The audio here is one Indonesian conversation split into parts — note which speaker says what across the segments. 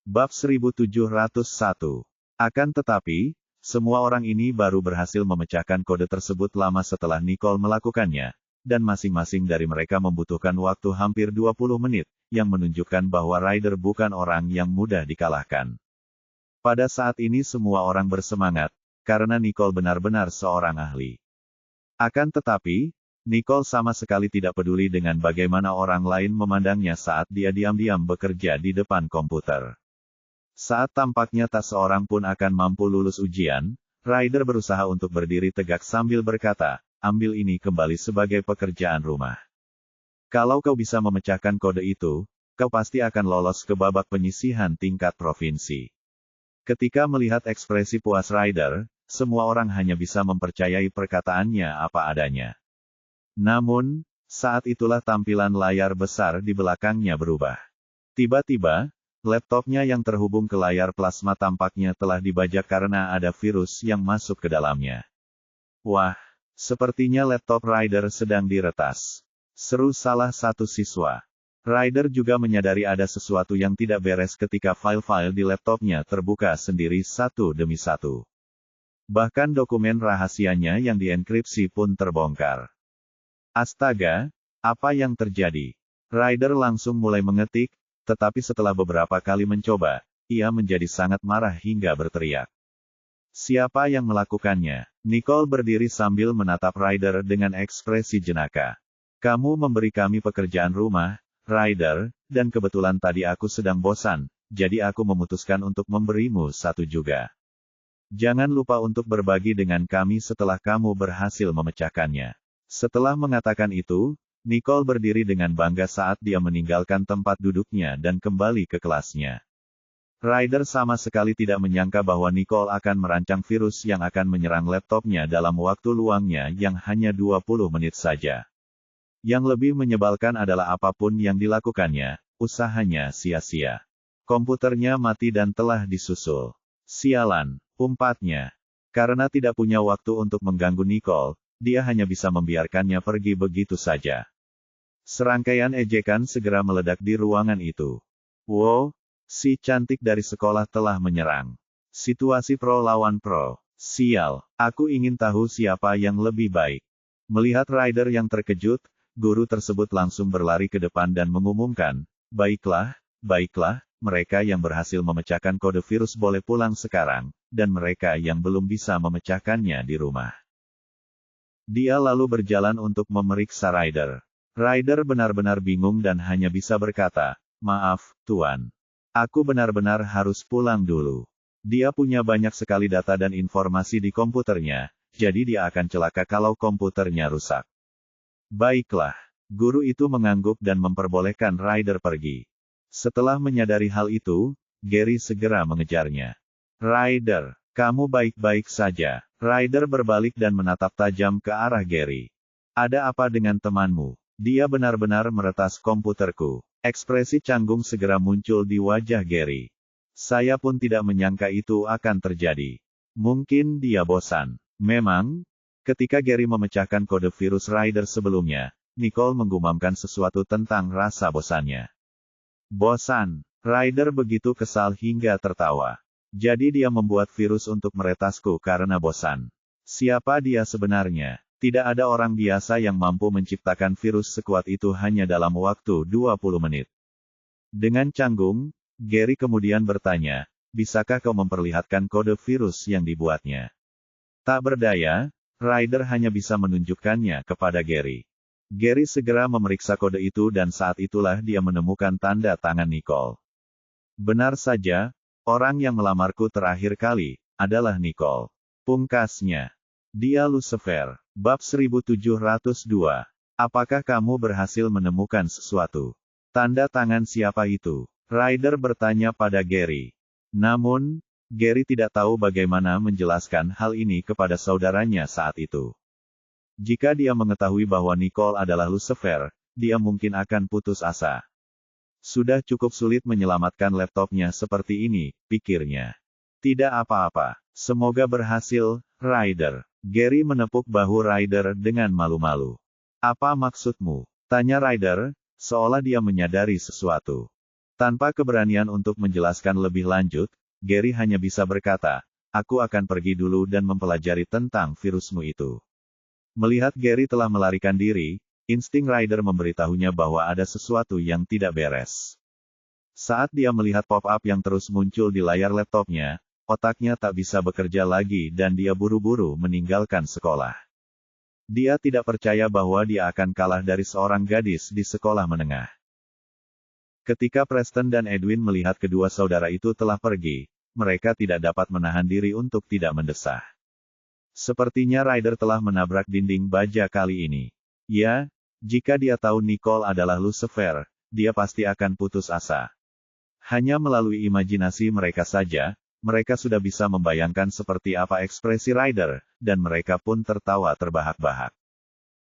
Speaker 1: Bab 1701. Akan tetapi, semua orang ini baru berhasil memecahkan kode tersebut lama setelah Nicole melakukannya, dan masing-masing dari mereka membutuhkan waktu hampir 20 menit, yang menunjukkan bahwa Ryder bukan orang yang mudah dikalahkan. Pada saat ini semua orang bersemangat, karena Nicole benar-benar seorang ahli. Akan tetapi, Nicole sama sekali tidak peduli dengan bagaimana orang lain memandangnya saat dia diam-diam bekerja di depan komputer. Saat tampaknya tak seorang pun akan mampu lulus ujian, Ryder berusaha untuk berdiri tegak sambil berkata, ambil ini kembali sebagai pekerjaan rumah. Kalau kau bisa memecahkan kode itu, kau pasti akan lolos ke babak penyisihan tingkat provinsi. Ketika melihat ekspresi puas Ryder, semua orang hanya bisa mempercayai perkataannya apa adanya. Namun, saat itulah tampilan layar besar di belakangnya berubah. Tiba-tiba, laptopnya yang terhubung ke layar plasma tampaknya telah dibajak karena ada virus yang masuk ke dalamnya. Wah, sepertinya laptop Ryder sedang diretas. Seru salah satu siswa. Ryder juga menyadari ada sesuatu yang tidak beres ketika file-file di laptopnya terbuka sendiri satu demi satu. Bahkan dokumen rahasianya yang dienkripsi pun terbongkar. Astaga, apa yang terjadi? Ryder langsung mulai mengetik, tetapi setelah beberapa kali mencoba, ia menjadi sangat marah hingga berteriak. Siapa yang melakukannya? Nicole berdiri sambil menatap Ryder dengan ekspresi jenaka. Kamu memberi kami pekerjaan rumah, Ryder, dan kebetulan tadi aku sedang bosan, jadi aku memutuskan untuk memberimu satu juga. Jangan lupa untuk berbagi dengan kami setelah kamu berhasil memecahkannya. Setelah mengatakan itu, Nicole berdiri dengan bangga saat dia meninggalkan tempat duduknya dan kembali ke kelasnya. Ryder sama sekali tidak menyangka bahwa Nicole akan merancang virus yang akan menyerang laptopnya dalam waktu luangnya yang hanya 20 menit saja. Yang lebih menyebalkan adalah apapun yang dilakukannya, usahanya sia-sia. Komputernya mati dan telah disusul. Sialan, umpatnya. Karena tidak punya waktu untuk mengganggu Nicole, dia hanya bisa membiarkannya pergi begitu saja. Serangkaian ejekan segera meledak di ruangan itu. Wow, si cantik dari sekolah telah menyerang. Situasi pro lawan pro. Sial, aku ingin tahu siapa yang lebih baik. Melihat Ryder yang terkejut, guru tersebut langsung berlari ke depan dan mengumumkan, baiklah, mereka yang berhasil memecahkan kode virus boleh pulang sekarang, dan mereka yang belum bisa memecahkannya di rumah. Dia lalu berjalan untuk memeriksa Ryder. Ryder benar-benar bingung dan hanya bisa berkata, maaf, Tuan. Aku benar-benar harus pulang dulu. Dia punya banyak sekali data dan informasi di komputernya, jadi dia akan celaka kalau komputernya rusak. Baiklah. Guru itu mengangguk dan memperbolehkan Ryder pergi. Setelah menyadari hal itu, Gary segera mengejarnya. Ryder, kamu baik-baik saja. Ryder berbalik dan menatap tajam ke arah Gary. Ada apa dengan temanmu? Dia benar-benar meretas komputerku. Ekspresi canggung segera muncul di wajah Gary. Saya pun tidak menyangka itu akan terjadi. Mungkin dia bosan. Memang, ketika Gary memecahkan kode virus Ryder sebelumnya, Nicole menggumamkan sesuatu tentang rasa bosannya. Bosan. Ryder begitu kesal hingga tertawa. Jadi dia membuat virus untuk meretasku karena bosan. Siapa dia sebenarnya? Tidak ada orang biasa yang mampu menciptakan virus sekuat itu hanya dalam waktu 20 menit. Dengan canggung, Gary kemudian bertanya, bisakah kau memperlihatkan kode virus yang dibuatnya? Tak berdaya, Ryder hanya bisa menunjukkannya kepada Gary. Gary segera memeriksa kode itu dan saat itulah dia menemukan tanda tangan Nicole. Benar saja, orang yang melamarku terakhir kali, adalah Nicole. Pungkasnya. Dia Lucifer. Bab 1702. Apakah kamu berhasil menemukan sesuatu? Tanda tangan siapa itu? Ryder bertanya pada Gary. Namun, Gary tidak tahu bagaimana menjelaskan hal ini kepada saudaranya saat itu. Jika dia mengetahui bahwa Nicole adalah Lucifer, dia mungkin akan putus asa. Sudah cukup sulit menyelamatkan laptopnya seperti ini, pikirnya. Tidak apa-apa. Semoga berhasil, Ryder. Gary menepuk bahu Ryder dengan malu-malu. Apa maksudmu? Tanya Ryder, seolah dia menyadari sesuatu. Tanpa keberanian untuk menjelaskan lebih lanjut, Gary hanya bisa berkata, aku akan pergi dulu dan mempelajari tentang virusmu itu. Melihat Gary telah melarikan diri, insting Ryder memberitahunya bahwa ada sesuatu yang tidak beres. Saat dia melihat pop-up yang terus muncul di layar laptopnya, otaknya tak bisa bekerja lagi dan dia buru-buru meninggalkan sekolah. Dia tidak percaya bahwa dia akan kalah dari seorang gadis di sekolah menengah. Ketika Preston dan Edwin melihat kedua saudara itu telah pergi, mereka tidak dapat menahan diri untuk tidak mendesah. Sepertinya Ryder telah menabrak dinding baja kali ini. Ya, jika dia tahu Nicole adalah Lucifer, dia pasti akan putus asa. Hanya melalui imajinasi mereka saja, mereka sudah bisa membayangkan seperti apa ekspresi Ryder, dan mereka pun tertawa terbahak-bahak.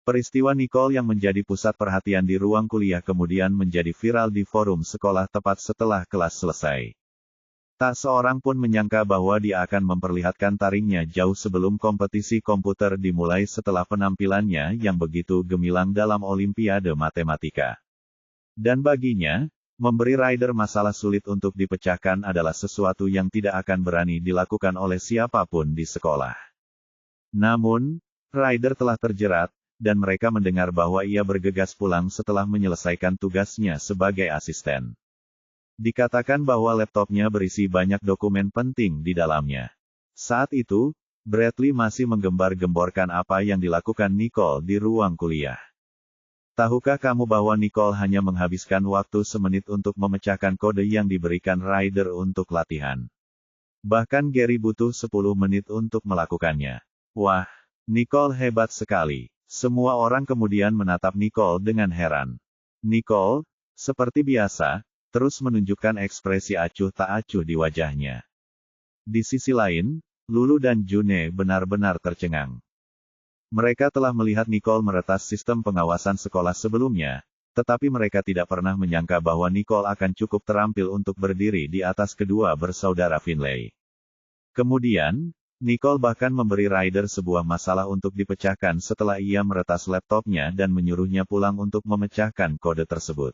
Speaker 1: Peristiwa Nicole yang menjadi pusat perhatian di ruang kuliah kemudian menjadi viral di forum sekolah tepat setelah kelas selesai. Tak seorang pun menyangka bahwa dia akan memperlihatkan taringnya jauh sebelum kompetisi komputer dimulai setelah penampilannya yang begitu gemilang dalam Olimpiade Matematika. Dan baginya, memberi Ryder masalah sulit untuk dipecahkan adalah sesuatu yang tidak akan berani dilakukan oleh siapapun di sekolah. Namun, Ryder telah terjerat, dan mereka mendengar bahwa ia bergegas pulang setelah menyelesaikan tugasnya sebagai asisten. Dikatakan bahwa laptopnya berisi banyak dokumen penting di dalamnya. Saat itu, Bradley masih menggembar-gemborkan apa yang dilakukan Nicole di ruang kuliah. Tahukah kamu bahwa Nicole hanya menghabiskan waktu semenit untuk memecahkan kode yang diberikan Ryder untuk latihan? Bahkan Gary butuh 10 menit untuk melakukannya. Wah, Nicole hebat sekali. Semua orang kemudian menatap Nicole dengan heran. Nicole, seperti biasa, terus menunjukkan ekspresi acuh tak acuh di wajahnya. Di sisi lain, Lulu dan June benar-benar tercengang. Mereka telah melihat Nicole meretas sistem pengawasan sekolah sebelumnya, tetapi mereka tidak pernah menyangka bahwa Nicole akan cukup terampil untuk berdiri di atas kedua bersaudara Finlay. Kemudian, Nicole bahkan memberi Ryder sebuah masalah untuk dipecahkan setelah ia meretas laptopnya dan menyuruhnya pulang untuk memecahkan kode tersebut.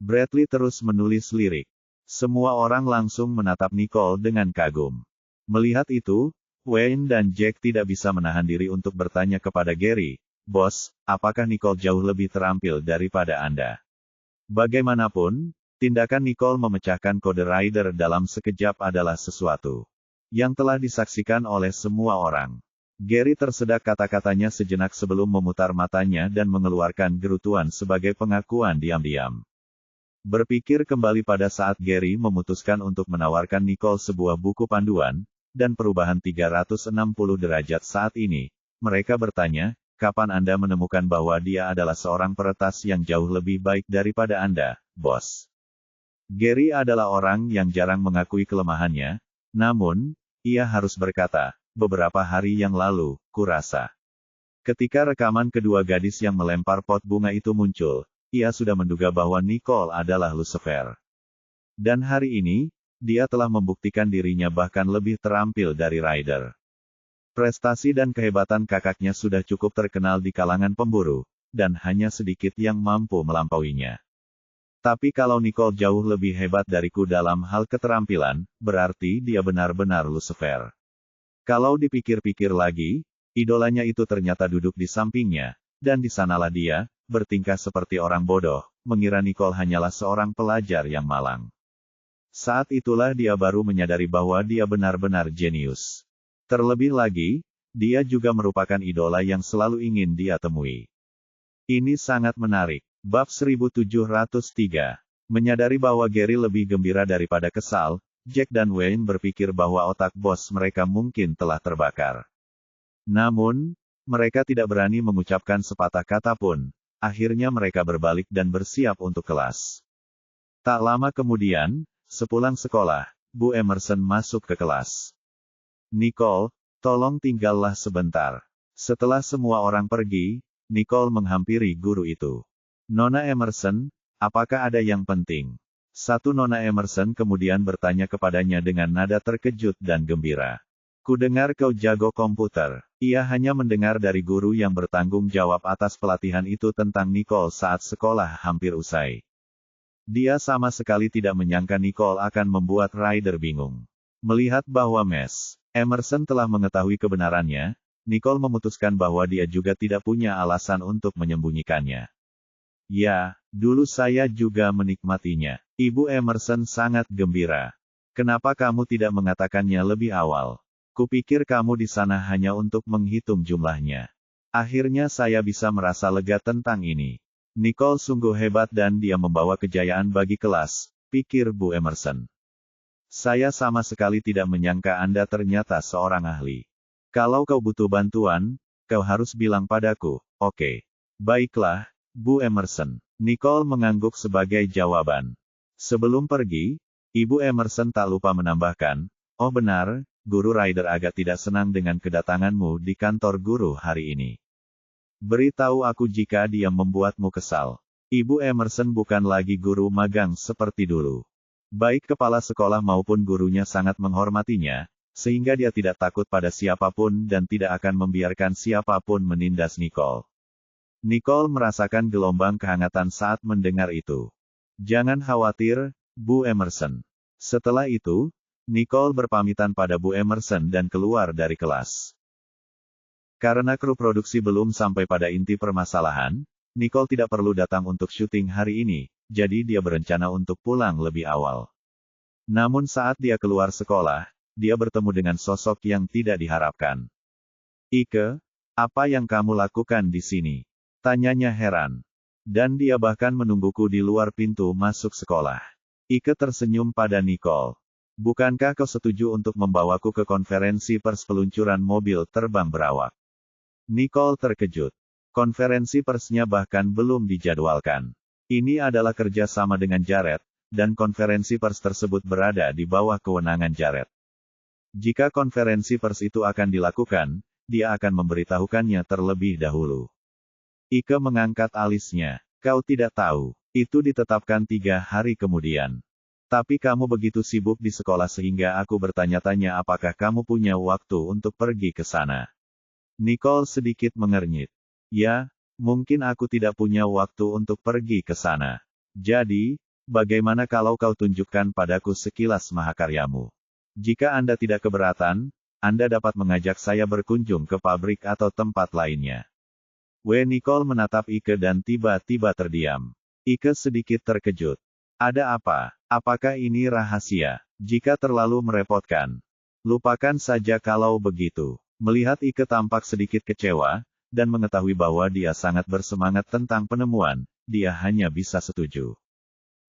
Speaker 1: Bradley terus menulis lirik. Semua orang langsung menatap Nicole dengan kagum. Melihat itu, Wayne dan Jack tidak bisa menahan diri untuk bertanya kepada Gary, "Bos, apakah Nicole jauh lebih terampil daripada Anda?" Bagaimanapun, tindakan Nicole memecahkan kode Ryder dalam sekejap adalah sesuatu yang telah disaksikan oleh semua orang. Gary tersedak kata-katanya sejenak sebelum memutar matanya dan mengeluarkan gerutuan sebagai pengakuan diam-diam. Berpikir kembali pada saat Gary memutuskan untuk menawarkan Nicole sebuah buku panduan, dan perubahan 360 derajat saat ini, mereka bertanya, kapan Anda menemukan bahwa dia adalah seorang peretas yang jauh lebih baik daripada Anda, bos? Gary adalah orang yang jarang mengakui kelemahannya, namun, ia harus berkata, beberapa hari yang lalu, kurasa. Ketika rekaman kedua gadis yang melempar pot bunga itu muncul, ia sudah menduga bahwa Nicole adalah Lucifer. Dan hari ini, dia telah membuktikan dirinya bahkan lebih terampil dari Ryder. Prestasi dan kehebatan kakaknya sudah cukup terkenal di kalangan pemburu, dan hanya sedikit yang mampu melampauinya. Tapi kalau Nicole jauh lebih hebat dariku dalam hal keterampilan, berarti dia benar-benar Lucifer. Kalau dipikir-pikir lagi, idolanya itu ternyata duduk di sampingnya, dan di sanalah dia, bertingkah seperti orang bodoh, mengira Nicole hanyalah seorang pelajar yang malang. Saat itulah dia baru menyadari bahwa dia benar-benar jenius. Terlebih lagi, dia juga merupakan idola yang selalu ingin dia temui. Ini sangat menarik. Bab 1703. Menyadari bahwa Gary lebih gembira daripada kesal, Jack dan Wayne berpikir bahwa otak bos mereka mungkin telah terbakar. Namun, mereka tidak berani mengucapkan sepatah kata pun. Akhirnya mereka berbalik dan bersiap untuk kelas. Tak lama kemudian, sepulang sekolah, Bu Emerson masuk ke kelas. Nicole, tolong tinggallah sebentar. Setelah semua orang pergi, Nicole menghampiri guru itu. Nona Emerson, apakah ada yang penting? Satu Nona Emerson kemudian bertanya kepadanya dengan nada terkejut dan gembira. Kudengar kau jago komputer. Ia hanya mendengar dari guru yang bertanggung jawab atas pelatihan itu tentang Nicole saat sekolah hampir usai. Dia sama sekali tidak menyangka Nicole akan membuat Ryder bingung. Melihat bahwa Miss Emerson telah mengetahui kebenarannya, Nicole memutuskan bahwa dia juga tidak punya alasan untuk menyembunyikannya. Ya, dulu saya juga menikmatinya. Ibu Emerson sangat gembira. Kenapa kamu tidak mengatakannya lebih awal? Kupikir kamu di sana hanya untuk menghitung jumlahnya. Akhirnya saya bisa merasa lega tentang ini. Nicole sungguh hebat dan dia membawa kejayaan bagi kelas, pikir Bu Emerson. Saya sama sekali tidak menyangka Anda ternyata seorang ahli. Kalau kau butuh bantuan, kau harus bilang padaku, oke? Baiklah, Bu Emerson. Nicole mengangguk sebagai jawaban. Sebelum pergi, Ibu Emerson tak lupa menambahkan, oh benar, Guru Ryder agak tidak senang dengan kedatanganmu di kantor guru hari ini. Beritahu aku jika dia membuatmu kesal. Ibu Emerson bukan lagi guru magang seperti dulu. Baik kepala sekolah maupun gurunya sangat menghormatinya, sehingga dia tidak takut pada siapapun dan tidak akan membiarkan siapapun menindas Nicole. Nicole merasakan gelombang kehangatan saat mendengar itu. Jangan khawatir, Bu Emerson. Setelah itu, Nicole berpamitan pada Bu Emerson dan keluar dari kelas. Karena kru produksi belum sampai pada inti permasalahan, Nicole tidak perlu datang untuk syuting hari ini, jadi dia berencana untuk pulang lebih awal. Namun saat dia keluar sekolah, dia bertemu dengan sosok yang tidak diharapkan. Ike, apa yang kamu lakukan di sini? Tanyanya heran. Dan dia bahkan menungguku di luar pintu masuk sekolah. Ike tersenyum pada Nicole. Bukankah kau setuju untuk membawaku ke konferensi pers peluncuran mobil terbang berawak? Nicole terkejut. Konferensi persnya bahkan belum dijadwalkan. Ini adalah kerja sama dengan Jared, dan konferensi pers tersebut berada di bawah kewenangan Jared. Jika konferensi pers itu akan dilakukan, dia akan memberitahukannya terlebih dahulu. Ike mengangkat alisnya. Kau tidak tahu, itu ditetapkan 3 hari kemudian. Tapi kamu begitu sibuk di sekolah sehingga aku bertanya-tanya apakah kamu punya waktu untuk pergi ke sana. Nicole sedikit mengernyit. Ya, mungkin aku tidak punya waktu untuk pergi ke sana. Jadi, bagaimana kalau kau tunjukkan padaku sekilas mahakaryamu? Jika Anda tidak keberatan, Anda dapat mengajak saya berkunjung ke pabrik atau tempat lainnya. Nicole menatap Ike dan tiba-tiba terdiam. Ike sedikit terkejut. Ada apa? Apakah ini rahasia? Jika terlalu merepotkan, lupakan saja kalau begitu. Melihat Ike tampak sedikit kecewa, dan mengetahui bahwa dia sangat bersemangat tentang penemuan, dia hanya bisa setuju.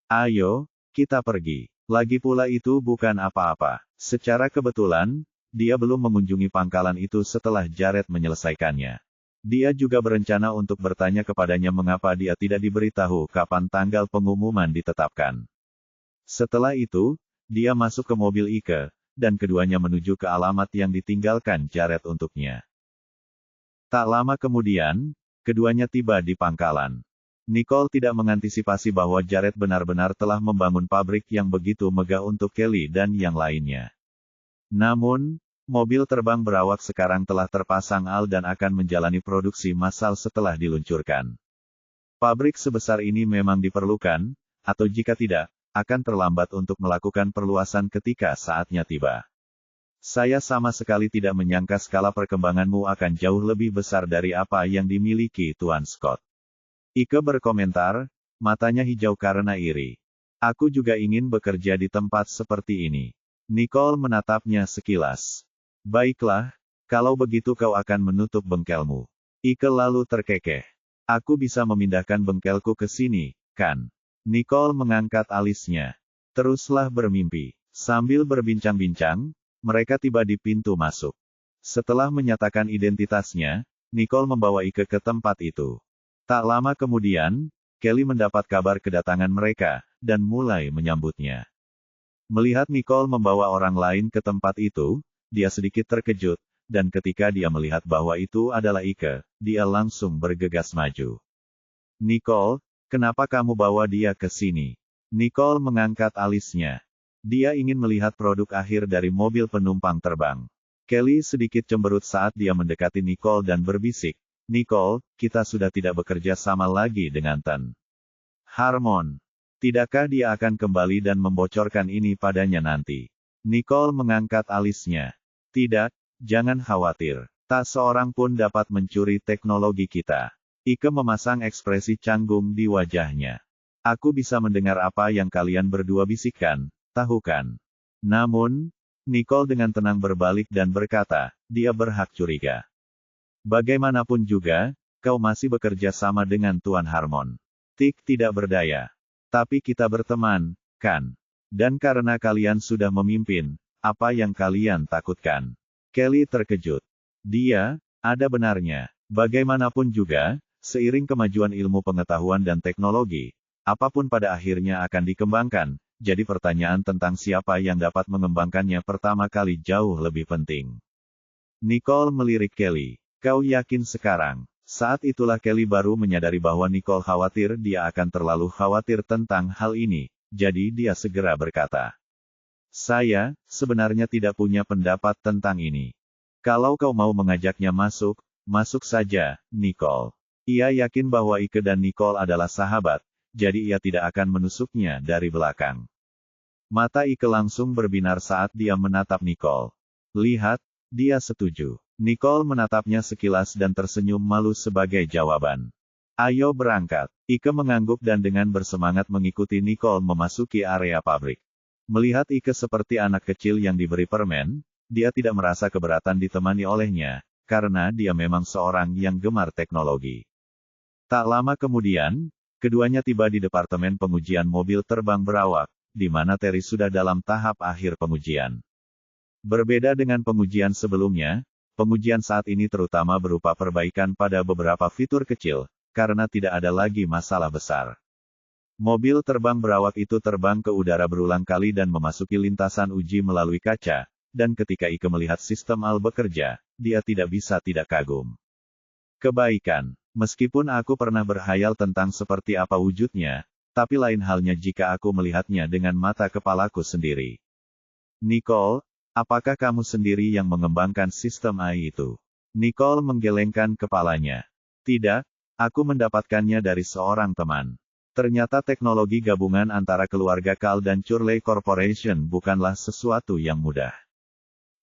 Speaker 1: Ayo, kita pergi. Lagi pula itu bukan apa-apa. Secara kebetulan, dia belum mengunjungi pangkalan itu setelah Jared menyelesaikannya. Dia juga berencana untuk bertanya kepadanya mengapa dia tidak diberitahu kapan tanggal pengumuman ditetapkan. Setelah itu, dia masuk ke mobil Ike, dan keduanya menuju ke alamat yang ditinggalkan Jared untuknya. Tak lama kemudian, keduanya tiba di pangkalan. Nicole tidak mengantisipasi bahwa Jared benar-benar telah membangun pabrik yang begitu megah untuk Kelly dan yang lainnya. Namun, mobil terbang berawak sekarang telah terpasang al dan akan menjalani produksi massal setelah diluncurkan. Pabrik sebesar ini memang diperlukan, atau jika tidak, akan terlambat untuk melakukan perluasan ketika saatnya tiba. Saya sama sekali tidak menyangka skala perkembanganmu akan jauh lebih besar dari apa yang dimiliki Tuan Scott. Ike berkomentar, matanya hijau karena iri. Aku juga ingin bekerja di tempat seperti ini. Nicole menatapnya sekilas. Baiklah, kalau begitu kau akan menutup bengkelmu. Ike lalu terkekeh. Aku bisa memindahkan bengkelku ke sini, kan? Nicole mengangkat alisnya. Teruslah bermimpi. Sambil berbincang-bincang, mereka tiba di pintu masuk. Setelah menyatakan identitasnya, Nicole membawa Ike ke tempat itu. Tak lama kemudian, Kelly mendapat kabar kedatangan mereka, dan mulai menyambutnya. Melihat Nicole membawa orang lain ke tempat itu, dia sedikit terkejut, dan ketika dia melihat bahwa itu adalah Ike, dia langsung bergegas maju. Nicole, kenapa kamu bawa dia ke sini? Nicole mengangkat alisnya. Dia ingin melihat produk akhir dari mobil penumpang terbang. Kelly sedikit cemberut saat dia mendekati Nicole dan berbisik, Nicole, kita sudah tidak bekerja sama lagi dengan Ten Harmon. Tidakkah dia akan kembali dan membocorkan ini padanya nanti? Nicole mengangkat alisnya. Tidak, jangan khawatir. Tak seorang pun dapat mencuri teknologi kita. Ike memasang ekspresi canggung di wajahnya. Aku bisa mendengar apa yang kalian berdua bisikkan, tahu kan? Namun, Nicole dengan tenang berbalik dan berkata, dia berhak curiga. Bagaimanapun juga, kau masih bekerja sama dengan Tuan Harmon. Tik tidak berdaya. Tapi kita berteman, kan? Dan karena kalian sudah memimpin, apa yang kalian takutkan? Kelly terkejut. Dia, ada benarnya. Bagaimanapun juga, seiring kemajuan ilmu pengetahuan dan teknologi, apapun pada akhirnya akan dikembangkan, jadi pertanyaan tentang siapa yang dapat mengembangkannya pertama kali jauh lebih penting. Nicole melirik Kelly. Kau yakin sekarang? Saat itulah Kelly baru menyadari bahwa Nicole khawatir dia akan terlalu khawatir tentang hal ini, jadi dia segera berkata. Saya, sebenarnya tidak punya pendapat tentang ini. Kalau kau mau mengajaknya masuk, masuk saja, Nicole. Ia yakin bahwa Ike dan Nicole adalah sahabat, jadi ia tidak akan menusuknya dari belakang. Mata Ike langsung berbinar saat dia menatap Nicole. Lihat, dia setuju. Nicole menatapnya sekilas dan tersenyum malu sebagai jawaban. Ayo berangkat. Ike mengangguk dan dengan bersemangat mengikuti Nicole memasuki area pabrik. Melihat Ike seperti anak kecil yang diberi permen, dia tidak merasa keberatan ditemani olehnya, karena dia memang seorang yang gemar teknologi. Tak lama kemudian, keduanya tiba di departemen pengujian mobil terbang berawak, di mana Terry sudah dalam tahap akhir pengujian. Berbeda dengan pengujian sebelumnya, pengujian saat ini terutama berupa perbaikan pada beberapa fitur kecil, karena tidak ada lagi masalah besar. Mobil terbang berawak itu terbang ke udara berulang kali dan memasuki lintasan uji melalui kaca, dan ketika Ike melihat sistem AL bekerja, dia tidak bisa tidak kagum. Kebaikan. Meskipun aku pernah berhayal tentang seperti apa wujudnya, tapi lain halnya jika aku melihatnya dengan mata kepalaku sendiri. Nicole, apakah kamu sendiri yang mengembangkan sistem AI itu? Nicole menggelengkan kepalanya. Tidak, aku mendapatkannya dari seorang teman. Ternyata teknologi gabungan antara keluarga Cal dan Churley Corporation bukanlah sesuatu yang mudah.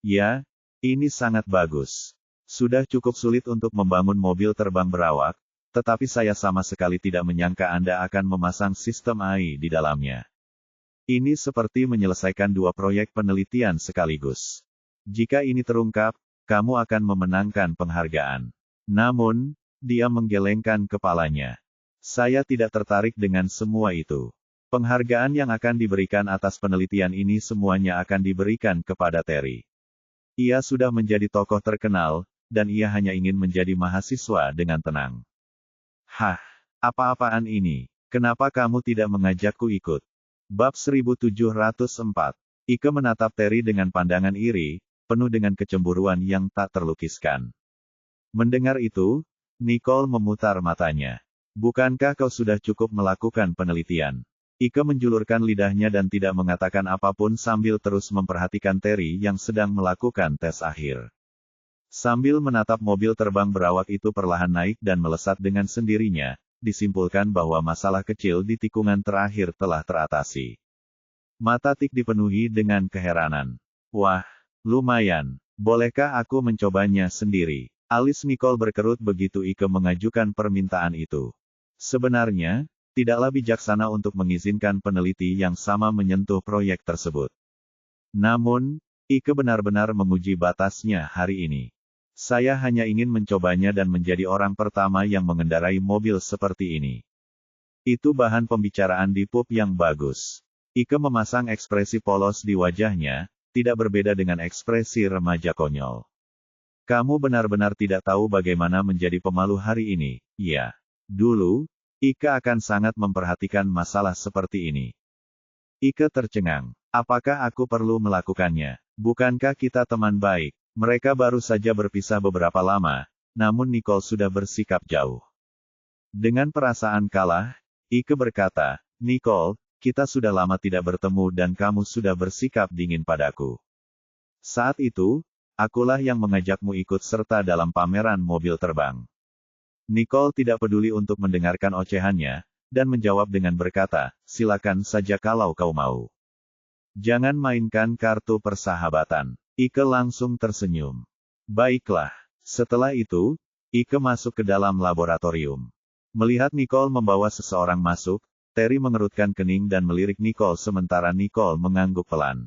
Speaker 1: Ya, ini sangat bagus. Sudah cukup sulit untuk membangun mobil terbang berawak, tetapi saya sama sekali tidak menyangka Anda akan memasang sistem AI di dalamnya. Ini seperti menyelesaikan dua proyek penelitian sekaligus. Jika ini terungkap, kamu akan memenangkan penghargaan. Namun, dia menggelengkan kepalanya. Saya tidak tertarik dengan semua itu. Penghargaan yang akan diberikan atas penelitian ini semuanya akan diberikan kepada Terry. Ia sudah menjadi tokoh terkenal, dan ia hanya ingin menjadi mahasiswa dengan tenang. Hah, apa-apaan ini? Kenapa kamu tidak mengajakku ikut? Bab 1704. Ike menatap Terry dengan pandangan iri, penuh dengan kecemburuan yang tak terlukiskan. Mendengar itu, Nicole memutar matanya. Bukankah kau sudah cukup melakukan penelitian? Ike menjulurkan lidahnya dan tidak mengatakan apapun sambil terus memperhatikan Terry yang sedang melakukan tes akhir. Sambil menatap mobil terbang berawak itu perlahan naik dan melesat dengan sendirinya, disimpulkan bahwa masalah kecil di tikungan terakhir telah teratasi. Mata Tik dipenuhi dengan keheranan. Wah, lumayan. Bolehkah aku mencobanya sendiri? Alis Nicole berkerut begitu Ike mengajukan permintaan itu. Sebenarnya, tidaklah bijaksana untuk mengizinkan peneliti yang sama menyentuh proyek tersebut. Namun, Ike benar-benar menguji batasnya hari ini. Saya hanya ingin mencobanya dan menjadi orang pertama yang mengendarai mobil seperti ini. Itu bahan pembicaraan di pub yang bagus. Ike memasang ekspresi polos di wajahnya, tidak berbeda dengan ekspresi remaja konyol. Kamu benar-benar tidak tahu bagaimana menjadi pemalu hari ini, ya. Dulu, Ike akan sangat memperhatikan masalah seperti ini. Ike tercengang. Apakah aku perlu melakukannya? Bukankah kita teman baik? Mereka baru saja berpisah beberapa lama, namun Nicole sudah bersikap jauh. Dengan perasaan kalah, Ike berkata, Nicole, kita sudah lama tidak bertemu dan kamu sudah bersikap dingin padaku. Saat itu, akulah yang mengajakmu ikut serta dalam pameran mobil terbang. Nicole tidak peduli untuk mendengarkan ocehannya, dan menjawab dengan berkata, silakan saja kalau kau mau. Jangan mainkan kartu persahabatan. Ike langsung tersenyum. Baiklah. Setelah itu, Ike masuk ke dalam laboratorium. Melihat Nicole membawa seseorang masuk, Terry mengerutkan kening dan melirik Nicole sementara Nicole mengangguk pelan.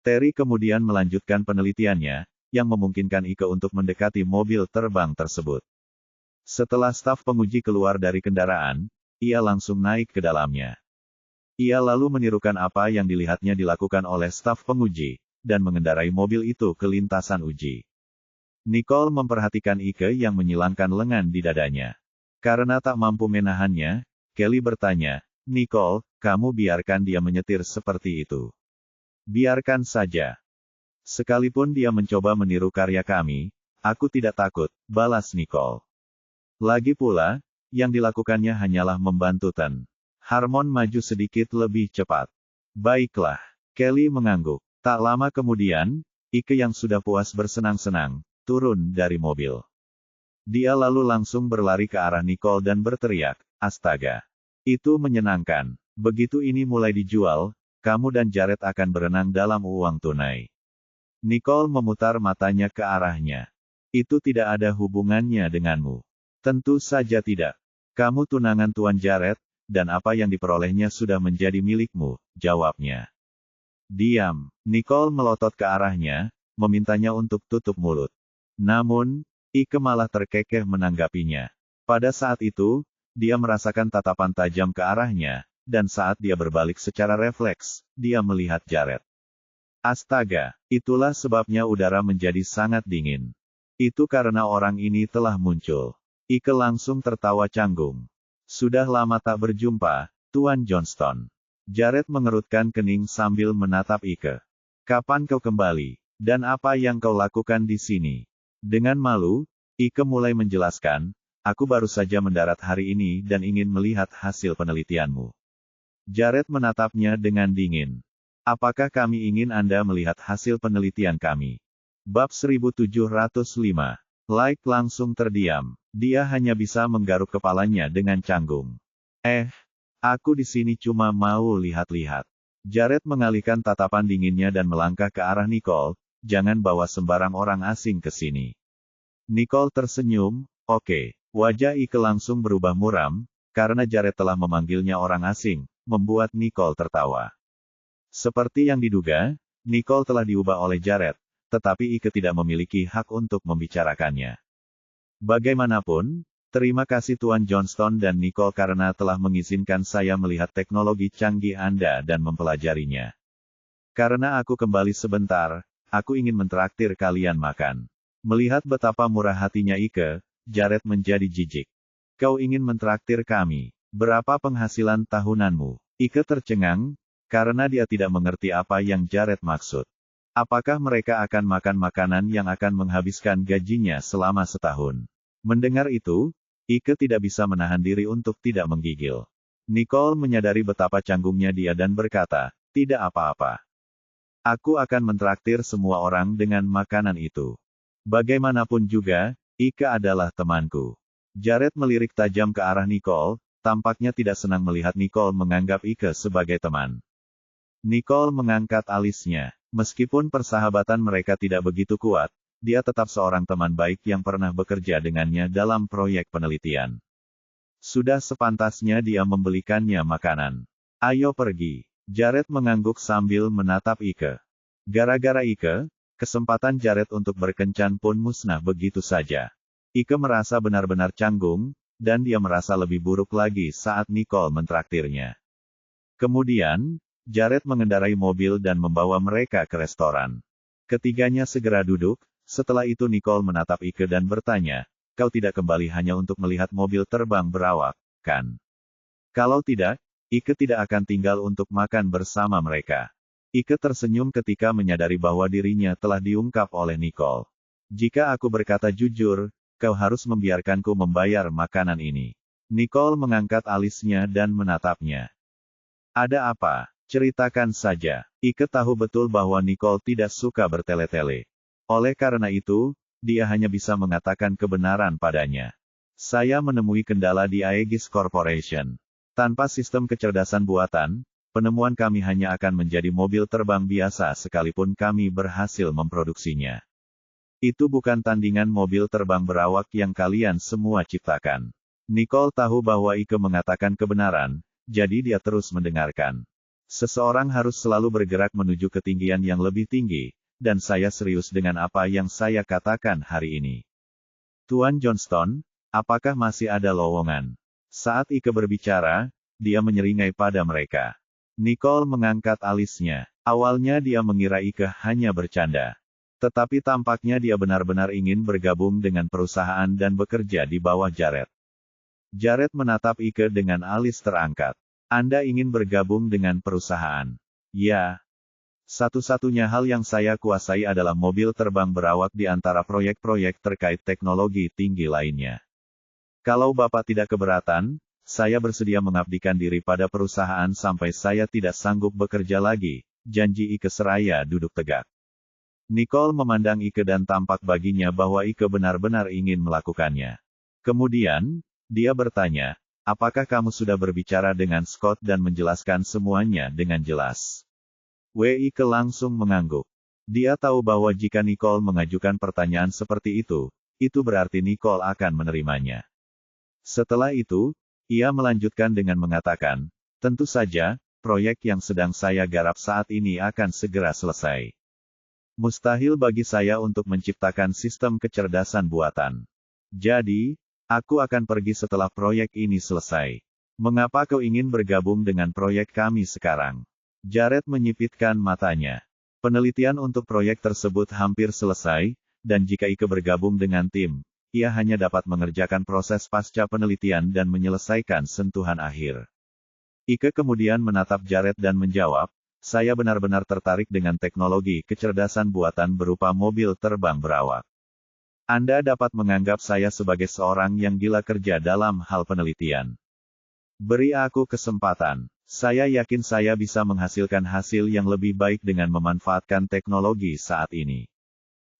Speaker 1: Terry kemudian melanjutkan penelitiannya, yang memungkinkan Ike untuk mendekati mobil terbang tersebut. Setelah staf penguji keluar dari kendaraan, ia langsung naik ke dalamnya. Ia lalu menirukan apa yang dilihatnya dilakukan oleh staf penguji, dan mengendarai mobil itu ke lintasan uji. Nicole memperhatikan Ike yang menyilangkan lengan di dadanya. Karena tak mampu menahannya, Kelly bertanya, Nicole, kamu biarkan dia menyetir seperti itu. Biarkan saja. Sekalipun dia mencoba meniru karya kami, aku tidak takut, balas Nicole. Lagi pula, yang dilakukannya hanyalah membantu Ten Harmon maju sedikit lebih cepat. Baiklah, Kelly mengangguk. Tak lama kemudian, Ike yang sudah puas bersenang-senang, turun dari mobil. Dia lalu langsung berlari ke arah Nicole dan berteriak, astaga. Itu menyenangkan. Begitu ini mulai dijual, kamu dan Jared akan berenang dalam uang tunai. Nicole memutar matanya ke arahnya. Itu tidak ada hubungannya denganmu. Tentu saja tidak. Kamu tunangan Tuan Jared, dan apa yang diperolehnya sudah menjadi milikmu, jawabnya. Diam. Nicole melotot ke arahnya, memintanya untuk tutup mulut. Namun, Ike malah terkekeh menanggapinya. Pada saat itu, dia merasakan tatapan tajam ke arahnya, dan saat dia berbalik secara refleks, dia melihat Jared. Astaga, itulah sebabnya udara menjadi sangat dingin. Itu karena orang ini telah muncul. Ike langsung tertawa canggung. Sudah lama tak berjumpa, Tuan Johnston. Jared mengerutkan kening sambil menatap Ike. Kapan kau kembali? Dan apa yang kau lakukan di sini? Dengan malu, Ike mulai menjelaskan, aku baru saja mendarat hari ini dan ingin melihat hasil penelitianmu. Jared menatapnya dengan dingin. Apakah kami ingin Anda melihat hasil penelitian kami? Bab 1705. Like langsung terdiam. Dia hanya bisa menggaruk kepalanya dengan canggung. Aku di sini cuma mau lihat-lihat. Jared mengalihkan tatapan dinginnya dan melangkah ke arah Nicole, jangan bawa sembarang orang asing ke sini. Nicole tersenyum, oke. Wajah Ike langsung berubah muram, karena Jared telah memanggilnya orang asing, membuat Nicole tertawa. Seperti yang diduga, Nicole telah diubah oleh Jared, tetapi Ike tidak memiliki hak untuk membicarakannya. Bagaimanapun, terima kasih Tuan Johnston dan Nicole karena telah mengizinkan saya melihat teknologi canggih Anda dan mempelajarinya. Karena aku kembali sebentar, aku ingin mentraktir kalian makan. Melihat betapa murah hatinya Ike, Jared menjadi jijik. Kau ingin mentraktir kami? Berapa penghasilan tahunanmu? Ike tercengang, karena dia tidak mengerti apa yang Jared maksud. Apakah mereka akan makan makanan yang akan menghabiskan gajinya selama setahun? Mendengar itu, Ike tidak bisa menahan diri untuk tidak menggigil. Nicole menyadari betapa canggungnya dia dan berkata, tidak apa-apa. Aku akan mentraktir semua orang dengan makanan itu. Bagaimanapun juga, Ike adalah temanku. Jared melirik tajam ke arah Nicole, tampaknya tidak senang melihat Nicole menganggap Ike sebagai teman. Nicole mengangkat alisnya. Meskipun persahabatan mereka tidak begitu kuat, dia tetap seorang teman baik yang pernah bekerja dengannya dalam proyek penelitian. Sudah sepantasnya dia membelikannya makanan. Ayo pergi. Jared mengangguk sambil menatap Ike. Gara-gara Ike, kesempatan Jared untuk berkencan pun musnah begitu saja. Ike merasa benar-benar canggung, dan dia merasa lebih buruk lagi saat Nicole mentraktirnya. Kemudian, Jared mengendarai mobil dan membawa mereka ke restoran. Ketiganya segera duduk, setelah itu Nicole menatap Ike dan bertanya, kau tidak kembali hanya untuk melihat mobil terbang berawak, kan? Kalau tidak, Ike tidak akan tinggal untuk makan bersama mereka. Ike tersenyum ketika menyadari bahwa dirinya telah diungkap oleh Nicole. Jika aku berkata jujur, kau harus membiarkanku membayar makanan ini. Nicole mengangkat alisnya dan menatapnya. Ada apa? Ceritakan saja. Ike tahu betul bahwa Nicole tidak suka bertele-tele. Oleh karena itu, dia hanya bisa mengatakan kebenaran padanya. Saya menemui kendala di Aegis Corporation. Tanpa sistem kecerdasan buatan, penemuan kami hanya akan menjadi mobil terbang biasa sekalipun kami berhasil memproduksinya. Itu bukan tandingan mobil terbang berawak yang kalian semua ciptakan. Nicole tahu bahwa Ike mengatakan kebenaran, jadi dia terus mendengarkan. Seseorang harus selalu bergerak menuju ketinggian yang lebih tinggi, dan saya serius dengan apa yang saya katakan hari ini. Tuan Johnston, apakah masih ada lowongan? Saat Ike berbicara, dia menyeringai pada mereka. Nicole mengangkat alisnya. Awalnya dia mengira Ike hanya bercanda. Tetapi tampaknya dia benar-benar ingin bergabung dengan perusahaan dan bekerja di bawah Jared. Jared menatap Ike dengan alis terangkat. Anda ingin bergabung dengan perusahaan? Ya. Satu-satunya hal yang saya kuasai adalah mobil terbang berawak di antara proyek-proyek terkait teknologi tinggi lainnya. Kalau Bapak tidak keberatan, saya bersedia mengabdikan diri pada perusahaan sampai saya tidak sanggup bekerja lagi, janji Ike seraya duduk tegak. Nicole memandang Ike dan tampak baginya bahwa Ike benar-benar ingin melakukannya. Kemudian, dia bertanya, apakah kamu sudah berbicara dengan Scott dan menjelaskan semuanya dengan jelas? Ike langsung mengangguk. Dia tahu bahwa jika Nicole mengajukan pertanyaan seperti itu berarti Nicole akan menerimanya. Setelah itu, ia melanjutkan dengan mengatakan, tentu saja, proyek yang sedang saya garap saat ini akan segera selesai. Mustahil bagi saya untuk menciptakan sistem kecerdasan buatan. Jadi, aku akan pergi setelah proyek ini selesai. Mengapa kau ingin bergabung dengan proyek kami sekarang? Jared menyipitkan matanya. Penelitian untuk proyek tersebut hampir selesai, dan jika Ike bergabung dengan tim, ia hanya dapat mengerjakan proses pasca penelitian dan menyelesaikan sentuhan akhir. Ike kemudian menatap Jared dan menjawab, saya benar-benar tertarik dengan teknologi kecerdasan buatan berupa mobil terbang berawak. Anda dapat menganggap saya sebagai seorang yang gila kerja dalam hal penelitian. Beri aku kesempatan. Saya yakin saya bisa menghasilkan hasil yang lebih baik dengan memanfaatkan teknologi saat ini.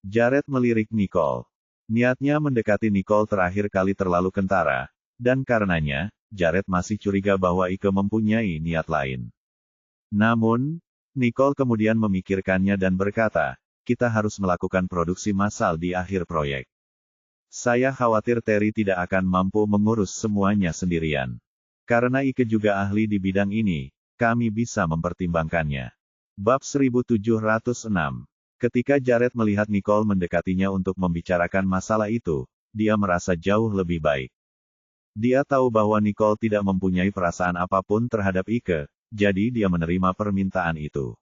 Speaker 1: Jared melirik Nicole. Niatnya mendekati Nicole terakhir kali terlalu kentara, dan karenanya, Jared masih curiga bahwa Ike mempunyai niat lain. Namun, Nicole kemudian memikirkannya dan berkata, kita harus melakukan produksi massal di akhir proyek. Saya khawatir Terry tidak akan mampu mengurus semuanya sendirian. Karena Ike juga ahli di bidang ini, kami bisa mempertimbangkannya. Bab 1706. Ketika Jared melihat Nicole mendekatinya untuk membicarakan masalah itu, dia merasa jauh lebih baik. Dia tahu bahwa Nicole tidak mempunyai perasaan apapun terhadap Ike, jadi dia menerima permintaan itu.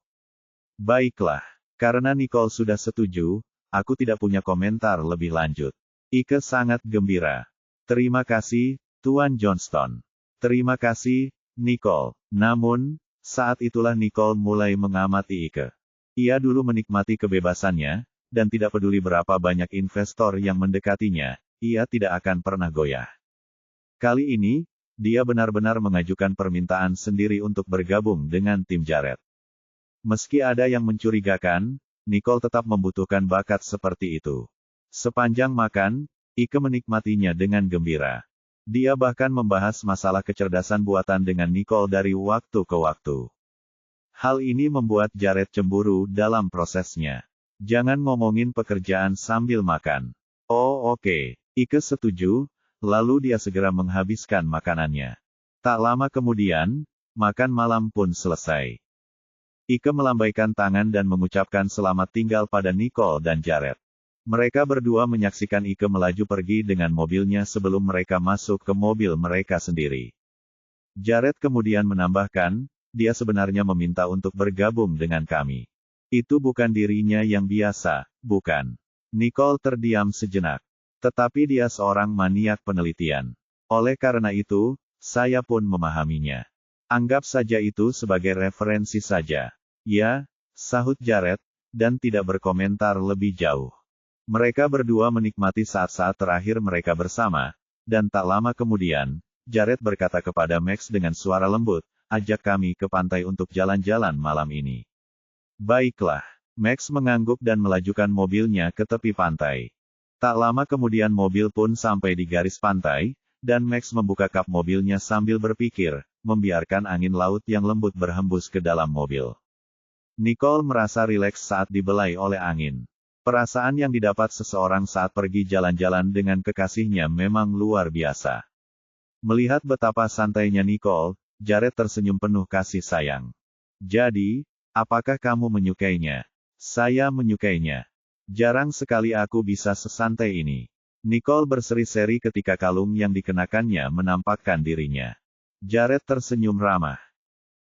Speaker 1: Baiklah. Karena Nicole sudah setuju, aku tidak punya komentar lebih lanjut. Ike sangat gembira. Terima kasih, Tuan Johnston. Terima kasih, Nicole. Namun, saat itulah Nicole mulai mengamati Ike. Ia dulu menikmati kebebasannya, dan tidak peduli berapa banyak investor yang mendekatinya, ia tidak akan pernah goyah. Kali ini, dia benar-benar mengajukan permintaan sendiri untuk bergabung dengan tim Jared. Meski ada yang mencurigakan, Nicole tetap membutuhkan bakat seperti itu. Sepanjang makan, Ike menikmatinya dengan gembira. Dia bahkan membahas masalah kecerdasan buatan dengan Nicole dari waktu ke waktu. Hal ini membuat Jared cemburu dalam prosesnya. Jangan ngomongin pekerjaan sambil makan. Oh oke. Ike setuju, lalu dia segera menghabiskan makanannya. Tak lama kemudian, makan malam pun selesai. Ike melambaikan tangan dan mengucapkan selamat tinggal pada Nicole dan Jared. Mereka berdua menyaksikan Ike melaju pergi dengan mobilnya sebelum mereka masuk ke mobil mereka sendiri. Jared kemudian menambahkan, dia sebenarnya meminta untuk bergabung dengan kami. Itu bukan dirinya yang biasa, bukan? Nicole terdiam sejenak. Tetapi dia seorang maniak penelitian. Oleh karena itu, saya pun memahaminya. Anggap saja itu sebagai referensi saja. Ya, sahut Jared, dan tidak berkomentar lebih jauh. Mereka berdua menikmati saat-saat terakhir mereka bersama, dan tak lama kemudian, Jared berkata kepada Max dengan suara lembut, ajak kami ke pantai untuk jalan-jalan malam ini. Baiklah, Max mengangguk dan melajukan mobilnya ke tepi pantai. Tak lama kemudian mobil pun sampai di garis pantai, dan Max membuka kap mobilnya sambil berpikir, membiarkan angin laut yang lembut berhembus ke dalam mobil. Nicole merasa rileks saat dibelai oleh angin. Perasaan yang didapat seseorang saat pergi jalan-jalan dengan kekasihnya memang luar biasa. Melihat betapa santainya Nicole, Jared tersenyum penuh kasih sayang. Jadi, apakah kamu menyukainya? Saya menyukainya. Jarang sekali aku bisa sesantai ini. Nicole berseri-seri ketika kalung yang dikenakannya menampakkan dirinya. Jared tersenyum ramah.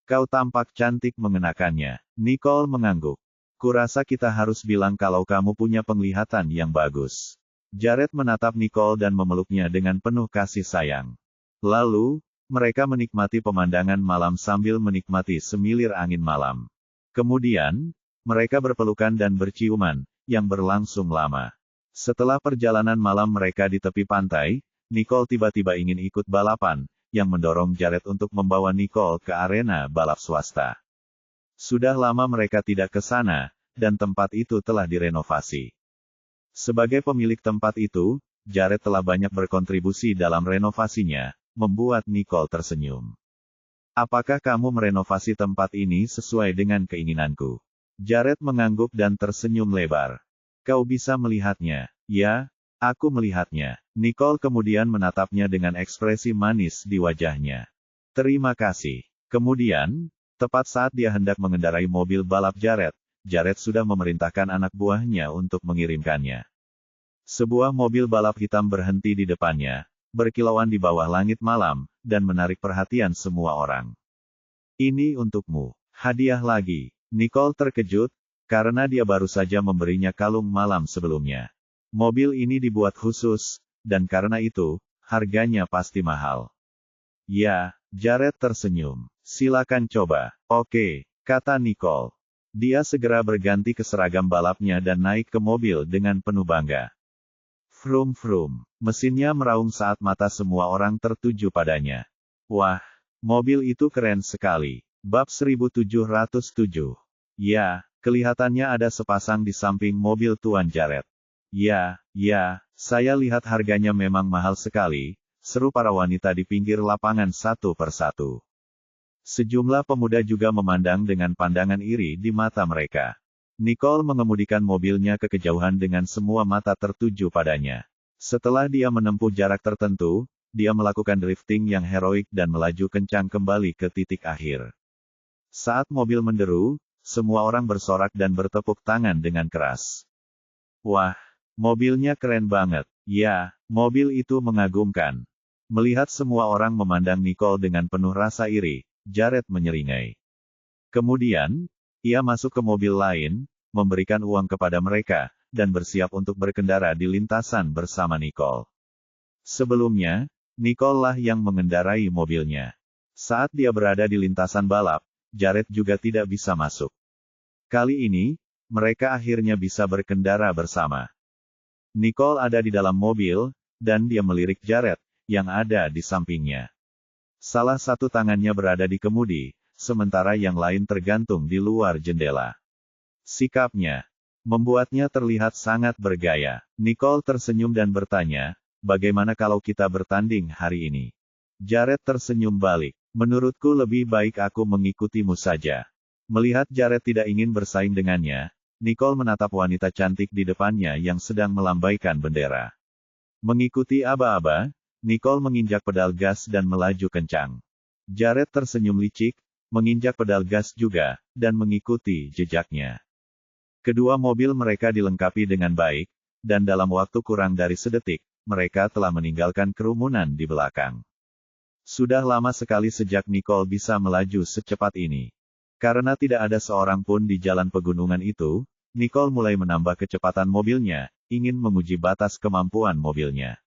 Speaker 1: Kau tampak cantik mengenakannya. Nicole mengangguk. Kurasa kita harus bilang kalau kamu punya penglihatan yang bagus. Jared menatap Nicole dan memeluknya dengan penuh kasih sayang. Lalu, mereka menikmati pemandangan malam sambil menikmati semilir angin malam. Kemudian, mereka berpelukan dan berciuman, yang berlangsung lama. Setelah perjalanan malam mereka di tepi pantai, Nicole tiba-tiba ingin ikut balapan, yang mendorong Jared untuk membawa Nicole ke arena balap swasta. Sudah lama mereka tidak ke sana, dan tempat itu telah direnovasi. Sebagai pemilik tempat itu, Jared telah banyak berkontribusi dalam renovasinya, membuat Nicole tersenyum. Apakah kamu merenovasi tempat ini sesuai dengan keinginanku? Jared mengangguk dan tersenyum lebar. Kau bisa melihatnya. Ya, aku melihatnya. Nicole kemudian menatapnya dengan ekspresi manis di wajahnya. Terima kasih. Kemudian, tepat saat dia hendak mengendarai mobil balap Jared, Jared sudah memerintahkan anak buahnya untuk mengirimkannya. Sebuah mobil balap hitam berhenti di depannya, berkilauan di bawah langit malam, dan menarik perhatian semua orang. Ini untukmu. Hadiah lagi. Nicole terkejut, karena dia baru saja memberinya kalung malam sebelumnya. Mobil ini dibuat khusus, dan karena itu, harganya pasti mahal. Ya, Jared tersenyum. Silakan coba. Oke, kata Nicole. Dia segera berganti ke seragam balapnya dan naik ke mobil dengan penuh bangga. Vroom vroom. Mesinnya meraung saat mata semua orang tertuju padanya. Wah, mobil itu keren sekali. Bab 1707. Ya, kelihatannya ada sepasang di samping mobil Tuan Jared. Ya, saya lihat harganya memang mahal sekali, seru para wanita di pinggir lapangan satu persatu. Sejumlah pemuda juga memandang dengan pandangan iri di mata mereka. Nicole mengemudikan mobilnya ke kejauhan dengan semua mata tertuju padanya. Setelah dia menempuh jarak tertentu, dia melakukan drifting yang heroik dan melaju kencang kembali ke titik akhir. Saat mobil menderu, semua orang bersorak dan bertepuk tangan dengan keras. Wah, mobilnya keren banget. Ya, mobil itu mengagumkan. Melihat semua orang memandang Nicole dengan penuh rasa iri, Jared menyeringai. Kemudian, ia masuk ke mobil lain, memberikan uang kepada mereka, dan bersiap untuk berkendara di lintasan bersama Nicole. Sebelumnya, Nicole lah yang mengendarai mobilnya. Saat dia berada di lintasan balap, Jared juga tidak bisa masuk. Kali ini, mereka akhirnya bisa berkendara bersama. Nicole ada di dalam mobil, dan dia melirik Jared, yang ada di sampingnya. Salah satu tangannya berada di kemudi, sementara yang lain tergantung di luar jendela. Sikapnya membuatnya terlihat sangat bergaya. Nicole tersenyum dan bertanya, bagaimana kalau kita bertanding hari ini? Jared tersenyum balik. Menurutku lebih baik aku mengikutimu saja. Melihat Jared tidak ingin bersaing dengannya, Nicole menatap wanita cantik di depannya yang sedang melambaikan bendera. Mengikuti aba-aba, Nicole menginjak pedal gas dan melaju kencang. Jared tersenyum licik, menginjak pedal gas juga, dan mengikuti jejaknya. Kedua mobil mereka dilengkapi dengan baik, dan dalam waktu kurang dari sedetik, mereka telah meninggalkan kerumunan di belakang. Sudah lama sekali sejak Nicole bisa melaju secepat ini. Karena tidak ada seorang pun di jalan pegunungan itu, Nicole mulai menambah kecepatan mobilnya, ingin menguji batas kemampuan mobilnya.